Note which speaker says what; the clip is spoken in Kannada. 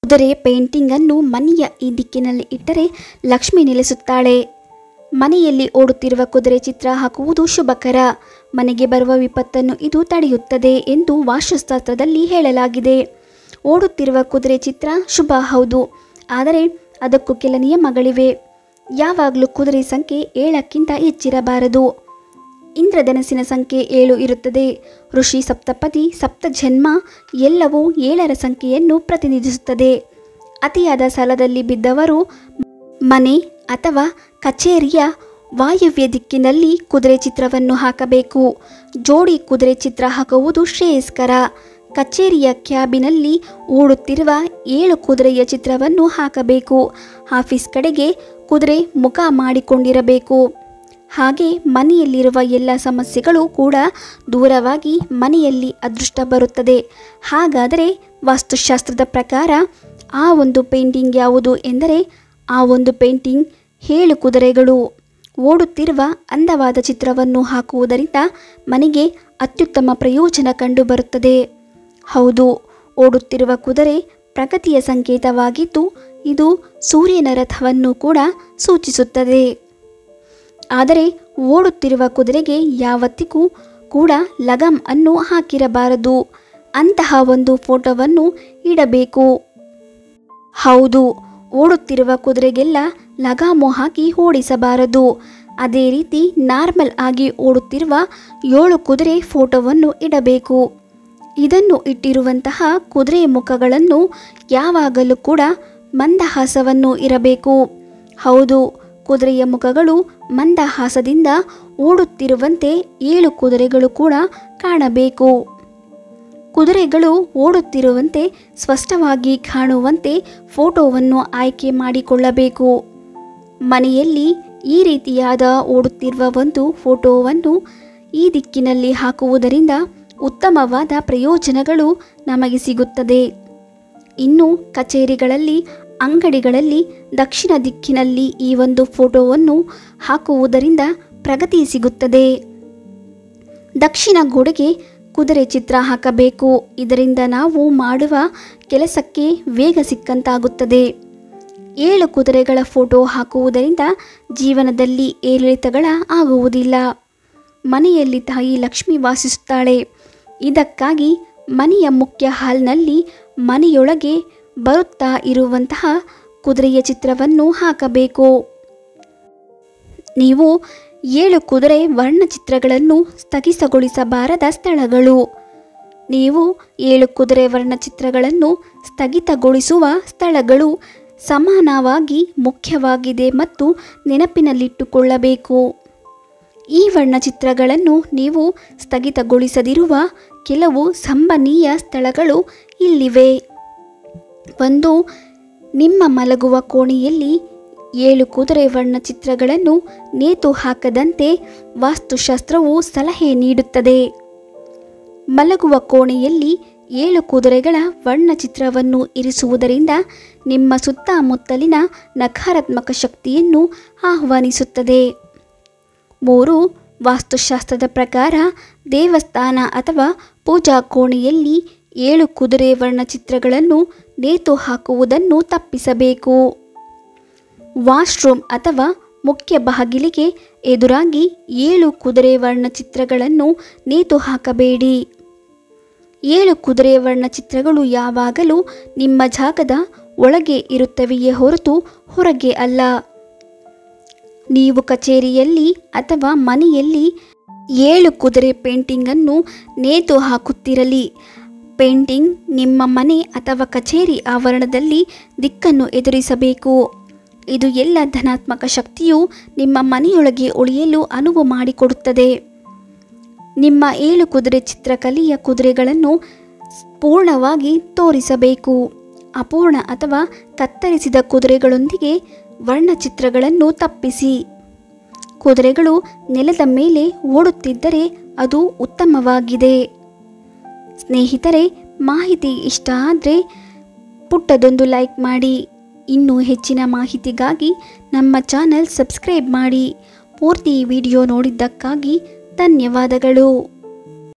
Speaker 1: ಕುದುರೆ ಪೇಂಟಿಂಗ್ ಅನ್ನು ಮನೆಯ ಈ ದಿಕ್ಕಿನಲ್ಲಿ ಇಟ್ಟರೆ ಲಕ್ಷ್ಮಿ ನೆಲೆಸುತ್ತಾಳೆ. ಮನೆಯಲ್ಲಿ ಓಡುತ್ತಿರುವ ಕುದುರೆ ಚಿತ್ರ ಹಾಕುವುದು ಶುಭಕರ. ಮನೆಗೆ ಬರುವ ವಿಪತ್ತನ್ನು ಇದು ತಡೆಯುತ್ತದೆ ಎಂದು ವಾಸ್ತುಶಾಸ್ತ್ರದಲ್ಲಿ ಹೇಳಲಾಗಿದೆ. ಓಡುತ್ತಿರುವ ಕುದುರೆ ಚಿತ್ರ ಶುಭ ಹೌದು, ಆದರೆ ಅದಕ್ಕೂ ಕೆಲ ನಿಯಮಗಳಿವೆ. ಯಾವಾಗಲೂ ಕುದುರೆ ಸಂಖ್ಯೆ 7ಕ್ಕಿಂತ ಹೆಚ್ಚಿರಬಾರದು. ಇಂದ್ರಧನಸ್ಸಿನ ಸಂಖ್ಯೆ 7 ಇರುತ್ತದೆ. ಋಷಿ ಸಪ್ತಪದಿ ಸಪ್ತಜನ್ಮ ಎಲ್ಲವೂ 7ರ ಸಂಖ್ಯೆಯನ್ನು ಪ್ರತಿನಿಧಿಸುತ್ತದೆ. ಅತಿಯಾದ ಸಾಲದಲ್ಲಿ ಬಿದ್ದವರು ಮನೆ ಅಥವಾ ಕಚೇರಿಯ ವಾಯವ್ಯ ದಿಕ್ಕಿನಲ್ಲಿ ಕುದುರೆ ಚಿತ್ರವನ್ನು ಹಾಕಬೇಕು. ಜೋಡಿ ಕುದುರೆ ಚಿತ್ರ ಹಾಕುವುದು ಶ್ರೇಯಸ್ಕರ. ಕಚೇರಿಯ ಕ್ಯಾಬಿನಲ್ಲಿ ಓಡುತ್ತಿರುವ 7 ಕುದುರೆಯ ಚಿತ್ರವನ್ನು ಹಾಕಬೇಕು. ಆಫೀಸ್ ಕಡೆಗೆ ಕುದುರೆ ಮುಖ ಮಾಡಿಕೊಂಡಿರಬೇಕು. ಹಾಗೆ ಮನೆಯಲ್ಲಿರುವ ಎಲ್ಲ ಸಮಸ್ಯೆಗಳು ಕೂಡ ದೂರವಾಗಿ ಮನೆಯಲ್ಲಿ ಅದೃಷ್ಟ ಬರುತ್ತದೆ. ಹಾಗಾದರೆ ವಾಸ್ತುಶಾಸ್ತ್ರದ ಪ್ರಕಾರ ಆ ಒಂದು ಪೇಂಟಿಂಗ್ ಯಾವುದು ಎಂದರೆ, ಆ ಒಂದು ಪೇಂಟಿಂಗ್ 7 ಕುದುರೆಗಳು ಓಡುತ್ತಿರುವ ಅಂದವಾದ ಚಿತ್ರವನ್ನು ಹಾಕುವುದರಿಂದ ಮನೆಗೆ ಅತ್ಯುತ್ತಮ ಪ್ರಯೋಜನ ಕಂಡುಬರುತ್ತದೆ. ಹೌದು, ಓಡುತ್ತಿರುವ ಕುದುರೆ ಪ್ರಗತಿಯ ಸಂಕೇತವಾಗಿದ್ದು ಇದು ಸೂರ್ಯನ ರಥವನ್ನು ಕೂಡ ಸೂಚಿಸುತ್ತದೆ. ಆದರೆ ಓಡುತ್ತಿರುವ ಕುದುರೆಗೆ ಯಾವತ್ತಿಗೂ ಕೂಡ ಲಗಾಮ್ ಅನ್ನು ಹಾಕಿರಬಾರದು. ಅಂತಹ ಒಂದು ಫೋಟೋವನ್ನು ಇಡಬೇಕು. ಹೌದು, ಓಡುತ್ತಿರುವ ಕುದುರೆಗೆಲ್ಲ ಲಗಾಮು ಹಾಕಿ ಓಡಿಸಬಾರದು. ಅದೇ ರೀತಿ ನಾರ್ಮಲ್ ಆಗಿ ಓಡುತ್ತಿರುವ 7 ಕುದುರೆ ಫೋಟೋವನ್ನು ಇಡಬೇಕು. ಇದನ್ನು ಇಟ್ಟಿರುವಂತಹ ಕುದುರೆಯ ಮುಖಗಳನ್ನು ಯಾವಾಗಲೂ ಕೂಡ ಮಂದಹಾಸವನ್ನು ಇರಬೇಕು. ಹೌದು, ಕುದುರೆಯ ಮುಖಗಳು ಮಂದಹಾಸದಿಂದ ಓಡುತ್ತಿರುವಂತೆ 7 ಕುದುರೆಗಳು ಕೂಡ ಕಾಣಬೇಕು. ಕುದುರೆಗಳು ಓಡುತ್ತಿರುವಂತೆ ಸ್ಪಷ್ಟವಾಗಿ ಕಾಣುವಂತೆ ಫೋಟೋವನ್ನು ಆಯ್ಕೆ ಮಾಡಿಕೊಳ್ಳಬೇಕು. ಮನೆಯಲ್ಲಿ ಈ ರೀತಿಯಾದ ಓಡುತ್ತಿರುವ ಒಂದು ಫೋಟೋವನ್ನು ಈ ದಿಕ್ಕಿನಲ್ಲಿ ಹಾಕುವುದರಿಂದ ಉತ್ತಮವಾದ ಪ್ರಯೋಜನಗಳು ನಮಗೆ ಸಿಗುತ್ತದೆ. ಇನ್ನು ಕಚೇರಿಗಳಲ್ಲಿ, ಅಂಗಡಿಗಳಲ್ಲಿ ದಕ್ಷಿಣ ದಿಕ್ಕಿನಲ್ಲಿ ಈ ಒಂದು ಫೋಟೋವನ್ನು ಹಾಕುವುದರಿಂದ ಪ್ರಗತಿ ಸಿಗುತ್ತದೆ. ದಕ್ಷಿಣ ಗೋಡೆಗೆ ಕುದುರೆ ಚಿತ್ರ ಹಾಕಬೇಕು. ಇದರಿಂದ ನಾವು ಮಾಡುವ ಕೆಲಸಕ್ಕೆ ವೇಗ ಸಿಕ್ಕಂತಾಗುತ್ತದೆ. 7 ಕುದುರೆಗಳ ಫೋಟೋ ಹಾಕುವುದರಿಂದ ಜೀವನದಲ್ಲಿ ಏರಿಳಿತಗಳ ಆಗುವುದಿಲ್ಲ. ಮನೆಯಲ್ಲಿ ತಾಯಿ ಲಕ್ಷ್ಮಿ ವಾಸಿಸುತ್ತಾಳೆ. ಇದಕ್ಕಾಗಿ ಮನೆಯ ಮುಖ್ಯ ಹಾಲ್ನಲ್ಲಿ ಮನೆಯೊಳಗೆ ಬರುತ್ತಾ ಇರುವಂತಹ ಕುದುರೆಯ ಚಿತ್ರವನ್ನು ಹಾಕಬೇಕು. ನೀವು 7 ಕುದುರೆ ವರ್ಣಚಿತ್ರಗಳನ್ನು ಸ್ಥಗಿತಗೊಳಿಸಬಾರದ ಸ್ಥಳಗಳು. ನೀವು 7 ಕುದುರೆ ವರ್ಣಚಿತ್ರಗಳನ್ನು ಸ್ಥಗಿತಗೊಳಿಸುವ ಸ್ಥಳಗಳು ಸಮಾನವಾಗಿ ಮುಖ್ಯವಾಗಿದೆ ಮತ್ತು ನೆನಪಿನಲ್ಲಿಟ್ಟುಕೊಳ್ಳಬೇಕು. ಈ ವರ್ಣಚಿತ್ರಗಳನ್ನು ನೀವು ಸ್ಥಗಿತಗೊಳಿಸದಿರುವ ಕೆಲವು ಸಂಭವನೀಯ ಸ್ಥಳಗಳು ಇಲ್ಲಿವೆ. 1. ನಿಮ್ಮ ಮಲಗುವ ಕೋಣೆಯಲ್ಲಿ 7 ಕುದುರೆ ವರ್ಣಚಿತ್ರಗಳನ್ನು ನೇತು ಹಾಕದಂತೆ ವಾಸ್ತುಶಾಸ್ತ್ರವು ಸಲಹೆ ನೀಡುತ್ತದೆ. ಮಲಗುವ ಕೋಣೆಯಲ್ಲಿ 7 ಕುದುರೆಗಳ ವರ್ಣಚಿತ್ರವನ್ನು ಇರಿಸುವುದರಿಂದ ನಿಮ್ಮ ಸುತ್ತಮುತ್ತಲಿನ ನಕಾರಾತ್ಮಕ ಶಕ್ತಿಯನ್ನು ಆಹ್ವಾನಿಸುತ್ತದೆ. 3. ವಾಸ್ತುಶಾಸ್ತ್ರದ ಪ್ರಕಾರ ದೇವಸ್ಥಾನ ಅಥವಾ ಪೂಜಾ ಕೋಣೆಯಲ್ಲಿ 7 ಕುದುರೆ ವರ್ಣಚಿತ್ರಗಳನ್ನು ನೇತು ಹಾಕುವುದನ್ನು ತಪ್ಪಿಸಬೇಕು. ವಾಶ್ರೂಮ್ ಅಥವಾ ಮುಖ್ಯ ಬಾಗಿಲಿಗೆ ಎದುರಾಗಿ 7 ಕುದುರೆ ವರ್ಣಚಿತ್ರಗಳನ್ನು ನೇತು ಹಾಕಬೇಡಿ. 7 ಕುದುರೆ ವರ್ಣಚಿತ್ರಗಳು ಯಾವಾಗಲೂ ನಿಮ್ಮ ಜಾಗದ ಒಳಗೆ ಇರುತ್ತವೆಯೇ ಹೊರತು ಹೊರಗೆ ಅಲ್ಲ. ನೀವು ಕಚೇರಿಯಲ್ಲಿ ಅಥವಾ ಮನೆಯಲ್ಲಿ 7 ಕುದುರೆ ಪೇಂಟಿಂಗನ್ನು ನೇತು ಹಾಕುತ್ತಿರಲಿ. ಪೇಂಟಿಂಗ್ ನಿಮ್ಮ ಮನೆ ಅಥವಾ ಕಚೇರಿ ಆವರಣದಲ್ಲಿ ದಿಕ್ಕನ್ನು ಎದುರಿಸಬೇಕು. ಇದು ಎಲ್ಲ ಧನಾತ್ಮಕ ಶಕ್ತಿಯು ನಿಮ್ಮ ಮನೆಯೊಳಗೆ ಉಳಿಯಲು ಅನುವು ಮಾಡಿಕೊಡುತ್ತದೆ. ನಿಮ್ಮ 7 ಕುದುರೆ ಚಿತ್ರಕಲೆಯ ಕುದುರೆಗಳನ್ನು ಪೂರ್ಣವಾಗಿ ತೋರಿಸಬೇಕು. ಅಪೂರ್ಣ ಅಥವಾ ಕತ್ತರಿಸಿದ ಕುದುರೆಗಳೊಂದಿಗೆ ವರ್ಣಚಿತ್ರಗಳನ್ನು ತಪ್ಪಿಸಿ. ಕುದುರೆಗಳು ನೆಲದ ಮೇಲೆ ಓಡುತ್ತಿದ್ದರೆ ಅದು ಉತ್ತಮವಾಗಿದೆ. ಸ್ನೇಹಿತರೆ, ಮಾಹಿತಿ ಇಷ್ಟ ಆದರೆ ಪುಟ್ಟದೊಂದು ಲೈಕ್ ಮಾಡಿ. ಇನ್ನೂ ಹೆಚ್ಚಿನ ಮಾಹಿತಿಗಾಗಿ ನಮ್ಮ ಚಾನೆಲ್ ಸಬ್ಸ್ಕ್ರೈಬ್ ಮಾಡಿ. ಪೂರ್ತಿ ವಿಡಿಯೋ ನೋಡಿದ್ದಕ್ಕಾಗಿ ಧನ್ಯವಾದಗಳು.